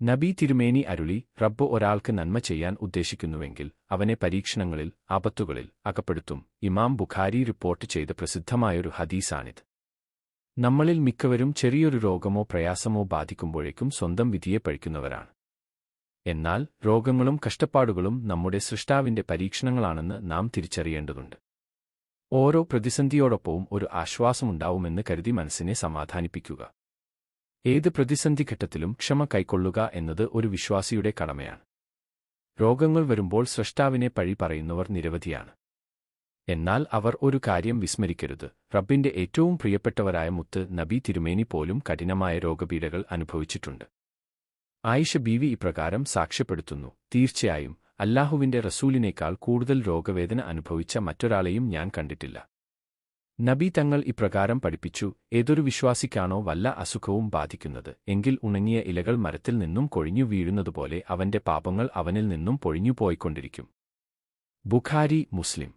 നബി തിരുമേനി അരുളി, റബ്ബ് ഒരാൾക്ക് നന്മ ചെയ്യാൻ ഉദ്ദേശിക്കുന്നുവെങ്കിൽ അവനെ പരീക്ഷണങ്ങളിൽ, ആപത്തുകളിൽ അകപ്പെടുത്തും. ഇമാം ബുഖാരി റിപ്പോർട്ട് ചെയ്ത പ്രസിദ്ധമായൊരു ഹദീസാണിത്. നമ്മളിൽ മിക്കവരും ചെറിയൊരു രോഗമോ പ്രയാസമോ ബാധിക്കുമ്പോഴേക്കും സ്വന്തം വിധിയെ പഴിക്കുന്നവരാണ്. എന്നാൽ രോഗങ്ങളും കഷ്ടപ്പാടുകളും നമ്മുടെ സൃഷ്ടാവിന്റെ പരീക്ഷണങ്ങളാണെന്ന് നാം തിരിച്ചറിയേണ്ടതുണ്ട്. ഓരോ പ്രതിസന്ധിയോടൊപ്പവും ഒരു ആശ്വാസമുണ്ടാവുമെന്ന് കരുതി മനസ്സിനെ സമാധാനിപ്പിക്കുക. ഏത് പ്രതിസന്ധിഘട്ടത്തിലും ക്ഷമ കൈക്കൊള്ളുക എന്നത് ഒരു വിശ്വാസിയുടെ കടമയാണ്. രോഗങ്ങൾ വരുമ്പോൾ സ്രഷ്ടാവിനെ പഴി പറയുന്നവർ നിരവധിയാണ്. എന്നാൽ അവർ ഒരു കാര്യം വിസ്മരിക്കരുത്: റബ്ബിന്റെ ഏറ്റവും പ്രിയപ്പെട്ടവരായ മുത്ത് നബി തിരുമേനി പോലും കഠിനമായ രോഗപീഠകൾ അനുഭവിച്ചിട്ടുണ്ട്. ആയിഷ ബീവി ഇപ്രകാരം സാക്ഷ്യപ്പെടുത്തുന്നു: തീർച്ചയായും അല്ലാഹുവിന്റെ റസൂലിനേക്കാൾ കൂടുതൽ രോഗവേദന അനുഭവിച്ച മറ്റൊരാളെയും ഞാൻ കണ്ടിട്ടില്ല. നബി തങ്ങൾ ഇപ്രകാരം പഠിപ്പിച്ചു: ഏതൊരു വിശ്വാസിക്കാണോ വല്ല അസുഖവും ബാധിക്കുന്നത് എങ്കിൽ ഉണങ്ങിയ ഇലകൾ മരത്തിൽ നിന്നും കൊഴിഞ്ഞു വീഴുന്നതുപോലെ അവന്റെ പാപങ്ങൾ അവനിൽ നിന്നും പൊഴിഞ്ഞുപോയിക്കൊണ്ടിരിക്കും. ബുഖാരി, മുസ്ലിം.